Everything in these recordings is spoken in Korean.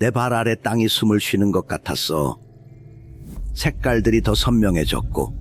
내 발 아래 땅이 숨을 쉬는 것 같았어. 색깔들이 더 선명해졌고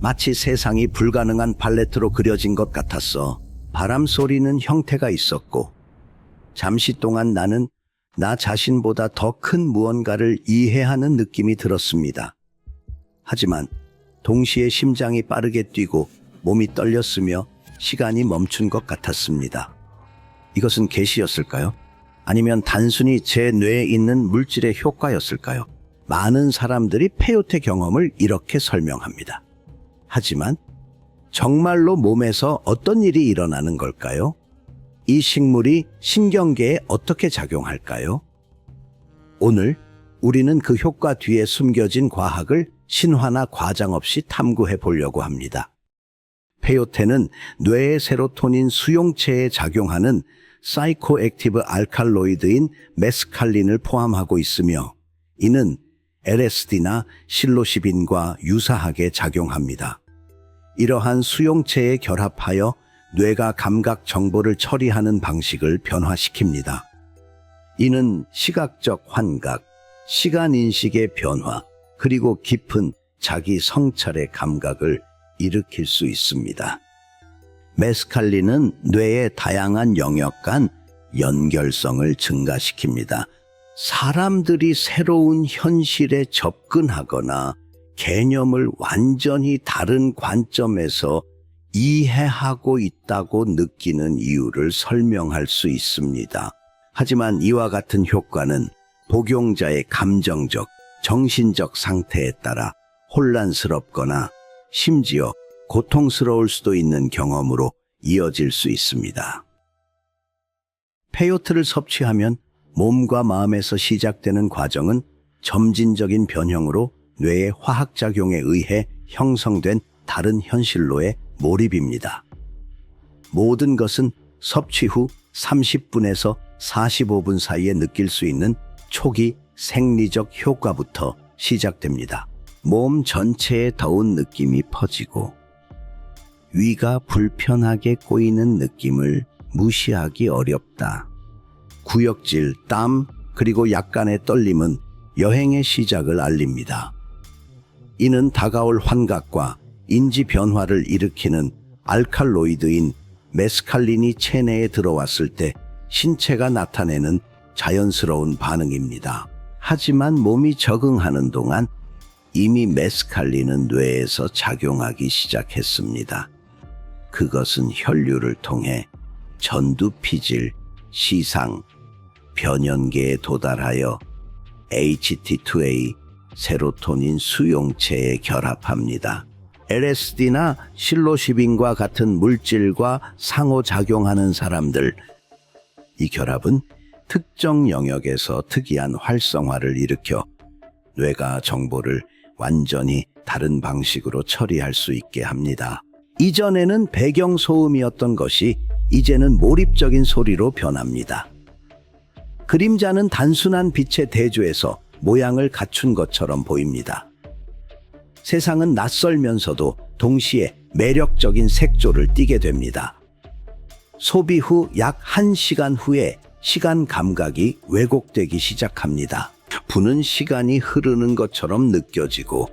마치 세상이 불가능한 팔레트로 그려진 것 같았어. 바람 소리는 형태가 있었고 잠시 동안 나는 나 자신보다 더 큰 무언가를 이해하는 느낌이 들었습니다. 하지만 동시에 심장이 빠르게 뛰고 몸이 떨렸으며 시간이 멈춘 것 같았습니다. 이것은 계시였을까요? 아니면 단순히 제 뇌에 있는 물질의 효과였을까요? 많은 사람들이 페요테 경험을 이렇게 설명합니다. 하지만 정말로 몸에서 어떤 일이 일어나는 걸까요? 이 식물이 신경계에 어떻게 작용할까요? 오늘 우리는 그 효과 뒤에 숨겨진 과학을 신화나 과장 없이 탐구해 보려고 합니다. 페요테는 뇌의 세로토닌 수용체에 작용하는 사이코액티브 알칼로이드인 메스칼린을 포함하고 있으며 이는 LSD나 실로시빈과 유사하게 작용합니다. 이러한 수용체에 결합하여 뇌가 감각 정보를 처리하는 방식을 변화시킵니다. 이는 시각적 환각, 시간인식의 변화, 그리고 깊은 자기 성찰의 감각을 일으킬 수 있습니다. 메스칼린은 뇌의 다양한 영역 간 연결성을 증가시킵니다. 사람들이 새로운 현실에 접근하거나 개념을 완전히 다른 관점에서 이해하고 있다고 느끼는 이유를 설명할 수 있습니다. 하지만 이와 같은 효과는 복용자의 감정적, 정신적 상태에 따라 혼란스럽거나 심지어 고통스러울 수도 있는 경험으로 이어질 수 있습니다. 페요테를 섭취하면 몸과 마음에서 시작되는 과정은 점진적인 변형으로 뇌의 화학작용에 의해 형성된 다른 현실로의 몰입입니다. 모든 것은 섭취 후 30분에서 45분 사이에 느낄 수 있는 초기 생리적 효과부터 시작됩니다. 몸 전체에 더운 느낌이 퍼지고 위가 불편하게 꼬이는 느낌을 무시하기 어렵다. 구역질, 땀, 그리고 약간의 떨림은 여행의 시작을 알립니다. 이는 다가올 환각과 인지 변화를 일으키는 알칼로이드인 메스칼린이 체내에 들어왔을 때 신체가 나타내는 자연스러운 반응입니다. 하지만 몸이 적응하는 동안 이미 메스칼린은 뇌에서 작용하기 시작했습니다. 그것은 혈류를 통해 전두피질, 시상, 변연계에 도달하여 HT2A, 세로토닌 수용체에 결합합니다. LSD나 실로시빈과 같은 물질과 상호작용하는 사람들, 이 결합은 특정 영역에서 특이한 활성화를 일으켜 뇌가 정보를 완전히 다른 방식으로 처리할 수 있게 합니다. 이전에는 배경소음이었던 것이 이제는 몰입적인 소리로 변합니다. 그림자는 단순한 빛의 대조에서 모양을 갖춘 것처럼 보입니다. 세상은 낯설면서도 동시에 매력적인 색조를 띠게 됩니다. 소비 후 약 1시간 후에 시간 감각이 왜곡되기 시작합니다. 부는 시간이 흐르는 것처럼 느껴지고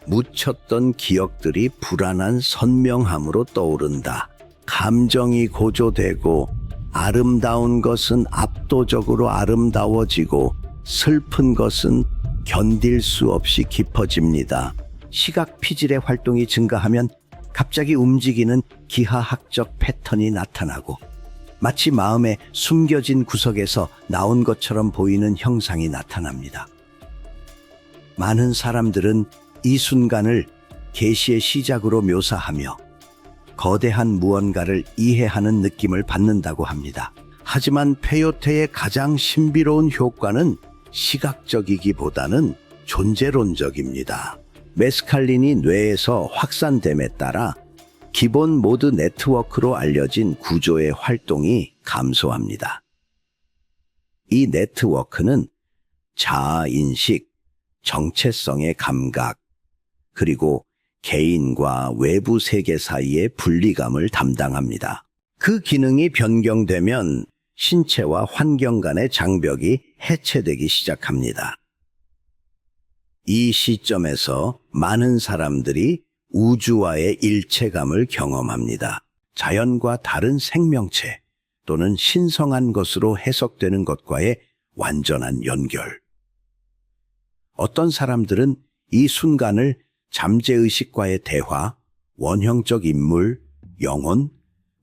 묻혔던 기억들이 불안한 선명함으로 떠오른다. 감정이 고조되고 아름다운 것은 압도적으로 아름다워지고 슬픈 것은 견딜 수 없이 깊어집니다. 시각 피질의 활동이 증가하면 갑자기 움직이는 기하학적 패턴이 나타나고 마치 마음의 숨겨진 구석에서 나온 것처럼 보이는 형상이 나타납니다. 많은 사람들은 이 순간을 계시의 시작으로 묘사하며 거대한 무언가를 이해하는 느낌을 받는다고 합니다. 하지만 페요테의 가장 신비로운 효과는 시각적이기보다는 존재론적입니다. 메스칼린이 뇌에서 확산됨에 따라 기본 모드 네트워크로 알려진 구조의 활동이 감소합니다. 이 네트워크는 자아인식, 정체성의 감각, 그리고 개인과 외부 세계 사이의 분리감을 담당합니다. 그 기능이 변경되면 신체와 환경 간의 장벽이 해체되기 시작합니다. 이 시점에서 많은 사람들이 우주와의 일체감을 경험합니다. 자연과 다른 생명체 또는 신성한 것으로 해석되는 것과의 완전한 연결. 어떤 사람들은 이 순간을 잠재의식과의 대화, 원형적 인물, 영혼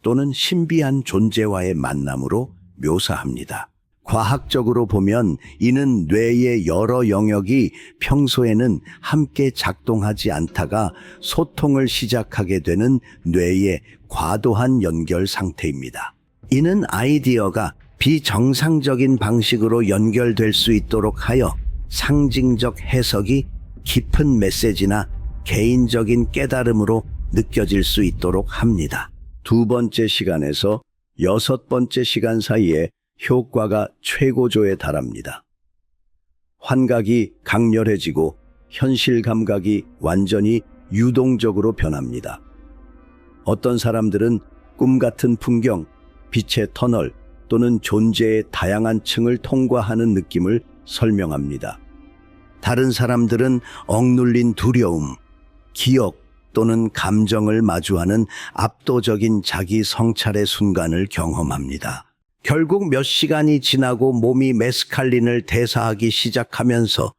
또는 신비한 존재와의 만남으로 묘사합니다. 과학적으로 보면 이는 뇌의 여러 영역이 평소에는 함께 작동하지 않다가 소통을 시작하게 되는 뇌의 과도한 연결 상태입니다. 이는 아이디어가 비정상적인 방식으로 연결될 수 있도록 하여 상징적 해석이 깊은 메시지나 개인적인 깨달음으로 느껴질 수 있도록 합니다. 두 번째 시간에서 여섯 번째 시간 사이에 효과가 최고조에 달합니다. 환각이 강렬해지고 현실 감각이 완전히 유동적으로 변합니다. 어떤 사람들은 꿈 같은 풍경, 빛의 터널 또는 존재의 다양한 층을 통과하는 느낌을 설명합니다. 다른 사람들은 억눌린 두려움, 기억 또는 감정을 마주하는 압도적인 자기 성찰의 순간을 경험합니다. 결국 몇 시간이 지나고 몸이 메스칼린을 대사하기 시작하면서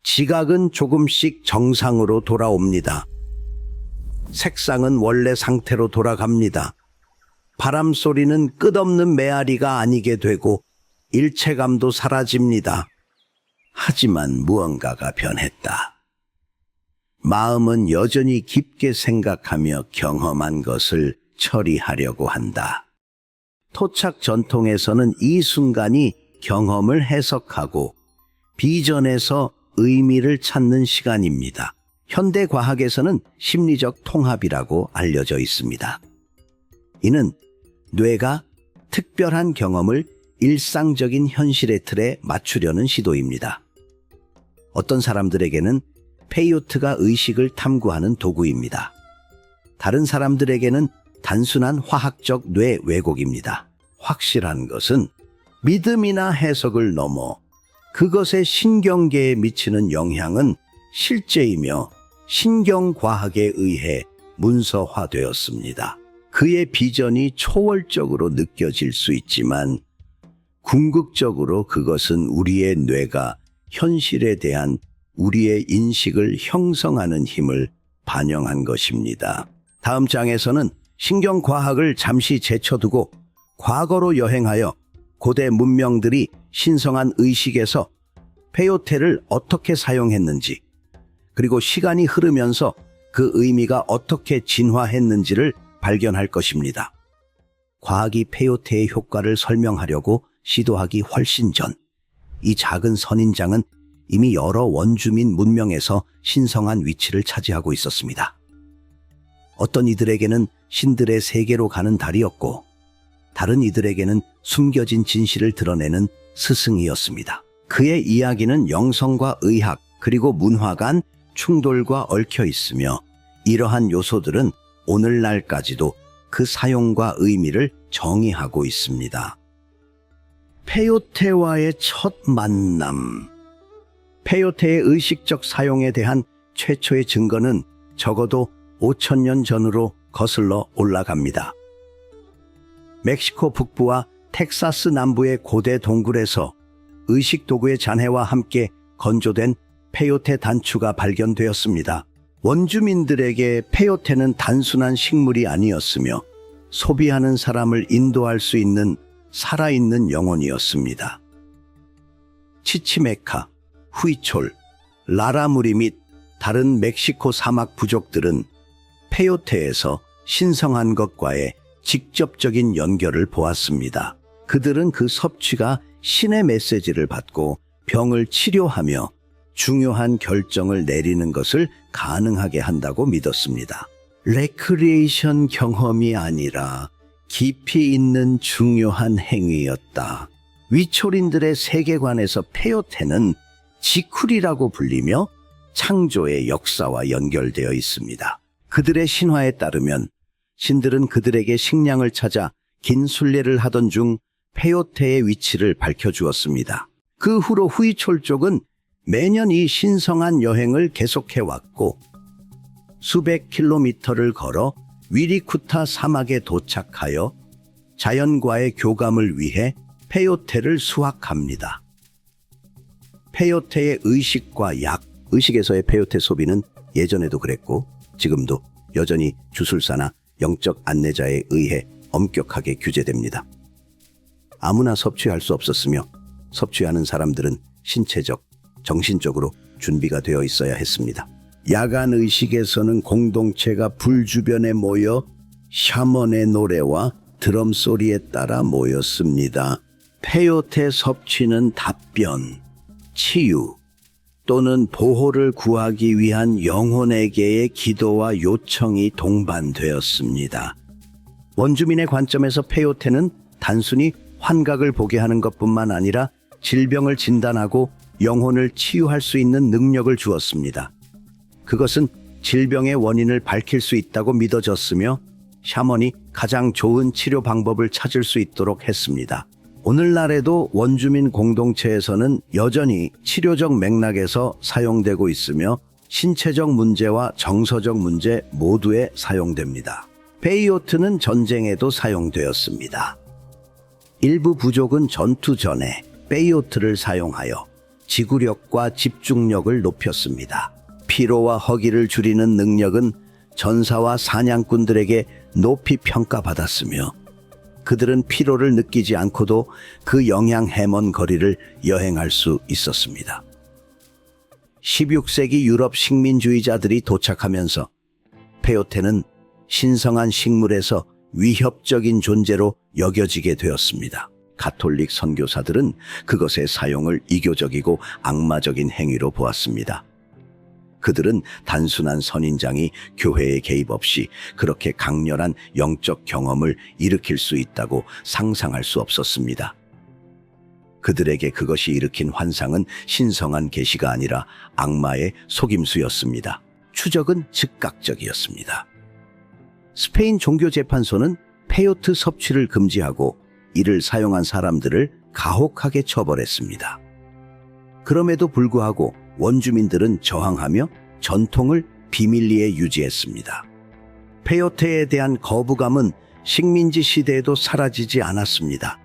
지각은 조금씩 정상으로 돌아옵니다. 색상은 원래 상태로 돌아갑니다. 바람 소리는 끝없는 메아리가 아니게 되고 일체감도 사라집니다. 하지만 무언가가 변했다. 마음은 여전히 깊게 생각하며 경험한 것을 처리하려고 한다. 토착 전통에서는 이 순간이 경험을 해석하고 비전에서 의미를 찾는 시간입니다. 현대 과학에서는 심리적 통합이라고 알려져 있습니다. 이는 뇌가 특별한 경험을 일상적인 현실의 틀에 맞추려는 시도입니다. 어떤 사람들에게는 페이오트가 의식을 탐구하는 도구입니다. 다른 사람들에게는 단순한 화학적 뇌 왜곡입니다. 확실한 것은 믿음이나 해석을 넘어 그것의 신경계에 미치는 영향은 실제이며 신경과학에 의해 문서화되었습니다. 그의 비전이 초월적으로 느껴질 수 있지만 궁극적으로 그것은 우리의 뇌가 현실에 대한 우리의 인식을 형성하는 힘을 반영한 것입니다. 다음 장에서는 신경과학을 잠시 제쳐두고 과거로 여행하여 고대 문명들이 신성한 의식에서 페요테를 어떻게 사용했는지, 그리고 시간이 흐르면서 그 의미가 어떻게 진화했는지를 발견할 것입니다. 과학이 페요테의 효과를 설명하려고 시도하기 훨씬 전, 이 작은 선인장은 이미 여러 원주민 문명에서 신성한 위치를 차지하고 있었습니다. 어떤 이들에게는 신들의 세계로 가는 달이었고, 다른 이들에게는 숨겨진 진실을 드러내는 스승이었습니다. 그의 이야기는 영성과 의학 그리고 문화 간 충돌과 얽혀 있으며, 이러한 요소들은 오늘날까지도 그 사용과 의미를 정의하고 있습니다. 페요테와의 첫 만남. 페요테의 의식적 사용에 대한 최초의 증거는 적어도 5,000년 전으로 거슬러 올라갑니다. 멕시코 북부와 텍사스 남부의 고대 동굴에서 의식 도구의 잔해와 함께 건조된 페요테 단추가 발견되었습니다. 원주민들에게 페요테는 단순한 식물이 아니었으며 소비하는 사람을 인도할 수 있는 살아있는 영혼이었습니다. 치치메카, 후이촐, 라라무리 및 다른 멕시코 사막 부족들은 페요테에서 신성한 것과의 직접적인 연결을 보았습니다. 그들은 그 섭취가 신의 메시지를 받고 병을 치료하며 중요한 결정을 내리는 것을 가능하게 한다고 믿었습니다. 레크리에이션 경험이 아니라 깊이 있는 중요한 행위였다. 위초린들의 세계관에서 페요테는 지쿨이라고 불리며 창조의 역사와 연결되어 있습니다. 그들의 신화에 따르면 신들은 그들에게 식량을 찾아 긴 순례를 하던 중 페요테의 위치를 밝혀주었습니다. 그 후로 후이촐 쪽은 매년 이 신성한 여행을 계속해왔고 수백 킬로미터를 걸어 위리쿠타 사막에 도착하여 자연과의 교감을 위해 페요테를 수확합니다. 페요테의 의식과 약, 의식에서의 페요테 소비는 예전에도 그랬고 지금도 여전히 주술사나 영적 안내자에 의해 엄격하게 규제됩니다. 아무나 섭취할 수 없었으며 섭취하는 사람들은 신체적, 정신적으로 준비가 되어 있어야 했습니다. 야간 의식에서는 공동체가 불 주변에 모여 샤먼의 노래와 드럼 소리에 따라 모였습니다. 페요테 섭취는 답변, 치유 또는 보호를 구하기 위한 영혼에게의 기도와 요청이 동반되었습니다. 원주민의 관점에서 페요테는 단순히 환각을 보게 하는 것뿐만 아니라 질병을 진단하고 영혼을 치유할 수 있는 능력을 주었습니다. 그것은 질병의 원인을 밝힐 수 있다고 믿어졌으며 샤먼이 가장 좋은 치료 방법을 찾을 수 있도록 했습니다. 오늘날에도 원주민 공동체에서는 여전히 치료적 맥락에서 사용되고 있으며 신체적 문제와 정서적 문제 모두에 사용됩니다. 페이오트는 전쟁에도 사용되었습니다. 일부 부족은 전투 전에 페이오트를 사용하여 지구력과 집중력을 높였습니다. 피로와 허기를 줄이는 능력은 전사와 사냥꾼들에게 높이 평가받았으며 그들은 피로를 느끼지 않고도 그 영양 해먼 거리를 여행할 수 있었습니다. 16세기 유럽 식민주의자들이 도착하면서 페요테는 신성한 식물에서 위협적인 존재로 여겨지게 되었습니다. 가톨릭 선교사들은 그것의 사용을 이교적이고 악마적인 행위로 보았습니다. 그들은 단순한 선인장이 교회의 개입 없이 그렇게 강렬한 영적 경험을 일으킬 수 있다고 상상할 수 없었습니다. 그들에게 그것이 일으킨 환상은 신성한 계시가 아니라 악마의 속임수였습니다. 추적은 즉각적이었습니다. 스페인 종교재판소는 페요트 섭취를 금지하고 이를 사용한 사람들을 가혹하게 처벌했습니다. 그럼에도 불구하고 원주민들은 저항하며 전통을 비밀리에 유지했습니다. 페요테에 대한 거부감은 식민지 시대에도 사라지지 않았습니다.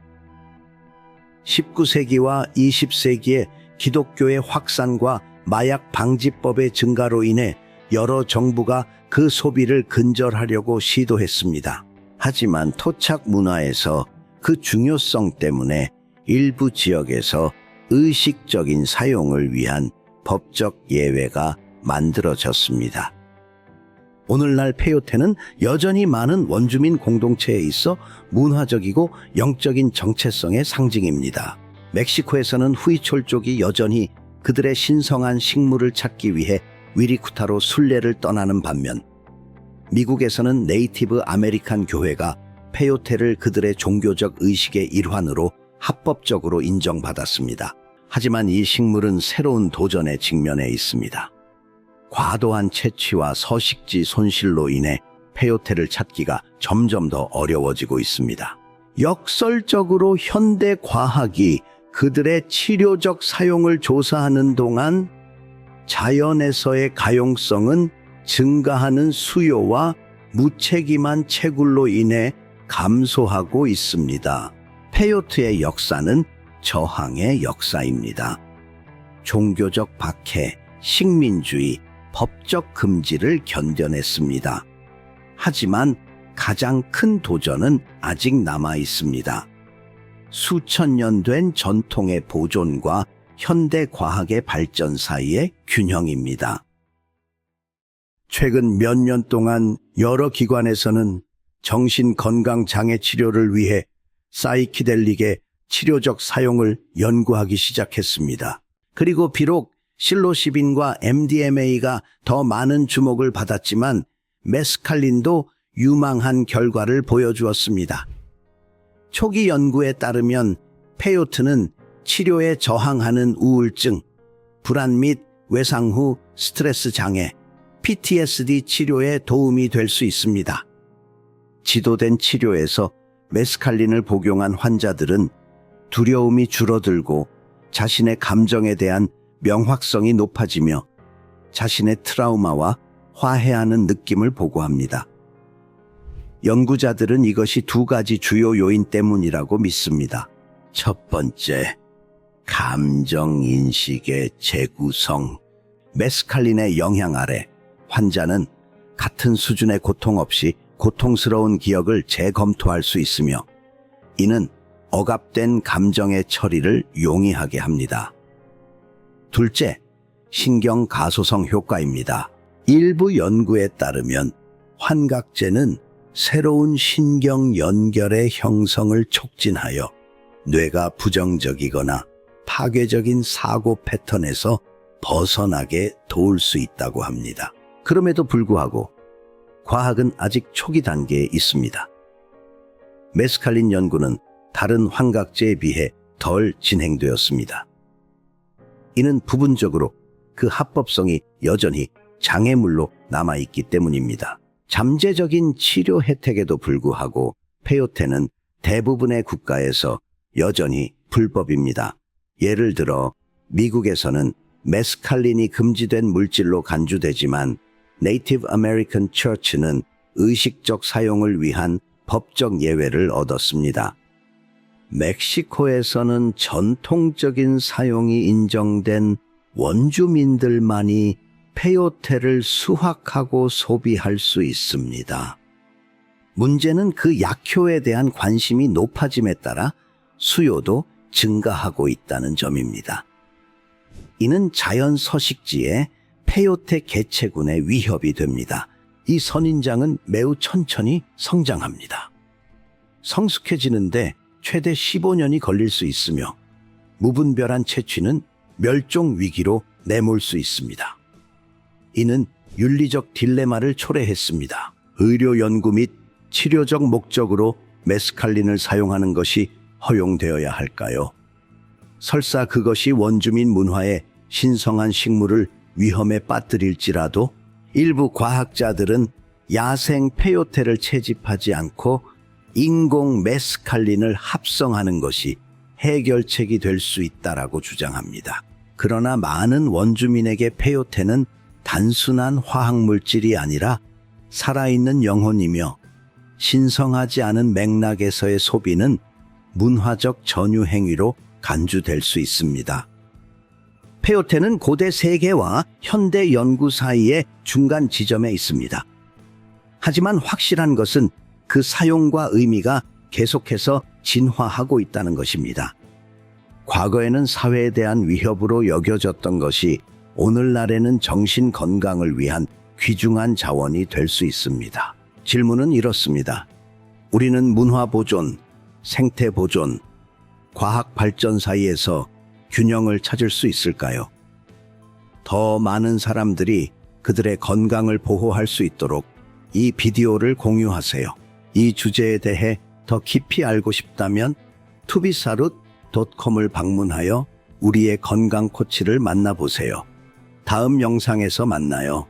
19세기와 20세기에 기독교의 확산과 마약 방지법의 증가로 인해 여러 정부가 그 소비를 근절하려고 시도했습니다. 하지만 토착 문화에서 그 중요성 때문에 일부 지역에서 의식적인 사용을 위한 법적 예외가 만들어졌습니다. 오늘날 페요테는 여전히 많은 원주민 공동체에 있어 문화적이고 영적인 정체성의 상징입니다. 멕시코에서는 후이촐족이 여전히 그들의 신성한 식물을 찾기 위해 위리쿠타로 순례를 떠나는 반면 미국에서는 네이티브 아메리칸 교회가 페요테를 그들의 종교적 의식의 일환으로 합법적으로 인정받았습니다. 하지만 이 식물은 새로운 도전에 직면해 있습니다. 과도한 채취와 서식지 손실로 인해 페요테를 찾기가 점점 더 어려워지고 있습니다. 역설적으로 현대 과학이 그들의 치료적 사용을 조사하는 동안 자연에서의 가용성은 증가하는 수요와 무책임한 채굴로 인해 감소하고 있습니다. 페요트의 역사는 저항의 역사입니다. 종교적 박해, 식민주의, 법적 금지를 견뎌냈습니다. 하지만 가장 큰 도전은 아직 남아 있습니다. 수천 년 된 전통의 보존과 현대 과학의 발전 사이의 균형입니다. 최근 몇 년 동안 여러 기관에서는 정신건강장애 치료를 위해 사이키델릭의 치료적 사용을 연구하기 시작했습니다. 그리고 비록 실로시빈과 MDMA가 더 많은 주목을 받았지만 메스칼린도 유망한 결과를 보여주었습니다. 초기 연구에 따르면 페요트는 치료에 저항하는 우울증, 불안 및 외상 후 스트레스 장애, PTSD 치료에 도움이 될 수 있습니다. 지도된 치료에서 메스칼린을 복용한 환자들은 두려움이 줄어들고 자신의 감정에 대한 명확성이 높아지며 자신의 트라우마와 화해하는 느낌을 보고합니다. 연구자들은 이것이 두 가지 주요 요인 때문이라고 믿습니다. 첫 번째, 감정인식의 재구성. 메스칼린의 영향 아래 환자는 같은 수준의 고통 없이 고통스러운 기억을 재검토할 수 있으며 이는 억압된 감정의 처리를 용이하게 합니다. 둘째, 신경 가소성 효과입니다. 일부 연구에 따르면 환각제는 새로운 신경 연결의 형성을 촉진하여 뇌가 부정적이거나 파괴적인 사고 패턴에서 벗어나게 도울 수 있다고 합니다. 그럼에도 불구하고 과학은 아직 초기 단계에 있습니다. 메스칼린 연구는 다른 환각제에 비해 덜 진행되었습니다. 이는 부분적으로 그 합법성이 여전히 장애물로 남아있기 때문입니다. 잠재적인 치료 혜택에도 불구하고 페요테는 대부분의 국가에서 여전히 불법입니다. 예를 들어 미국에서는 메스칼린이 금지된 물질로 간주되지만 네이티브 아메리칸 처치는 의식적 사용을 위한 법적 예외를 얻었습니다. 멕시코에서는 전통적인 사용이 인정된 원주민들만이 페요테를 수확하고 소비할 수 있습니다. 문제는 그 약효에 대한 관심이 높아짐에 따라 수요도 증가하고 있다는 점입니다. 이는 자연 서식지에 페요테 개체군의 위협이 됩니다. 이 선인장은 매우 천천히 성장합니다. 성숙해지는데 최대 15년이 걸릴 수 있으며 무분별한 채취는 멸종 위기로 내몰 수 있습니다. 이는 윤리적 딜레마를 초래했습니다. 의료 연구 및 치료적 목적으로 메스칼린을 사용하는 것이 허용되어야 할까요? 설사 그것이 원주민 문화의 신성한 식물을 위험에 빠뜨릴지라도 일부 과학자들은 야생 페요테를 채집하지 않고 인공 메스칼린을 합성하는 것이 해결책이 될 수 있다라고 주장합니다. 그러나 많은 원주민에게 페요테는 단순한 화학물질이 아니라 살아있는 영혼이며 신성하지 않은 맥락에서의 소비는 문화적 전유 행위로 간주될 수 있습니다. 페요테는 고대 세계와 현대 연구 사이의 중간 지점에 있습니다. 하지만 확실한 것은 그 사용과 의미가 계속해서 진화하고 있다는 것입니다. 과거에는 사회에 대한 위협으로 여겨졌던 것이 오늘날에는 정신 건강을 위한 귀중한 자원이 될 수 있습니다. 질문은 이렇습니다. 우리는 문화 보존, 생태 보존, 과학 발전 사이에서 균형을 찾을 수 있을까요? 더 많은 사람들이 그들의 건강을 보호할 수 있도록 이 비디오를 공유하세요. 이 주제에 대해 더 깊이 알고 싶다면 투비사룻.com을 방문하여 우리의 건강 코치를 만나보세요. 다음 영상에서 만나요.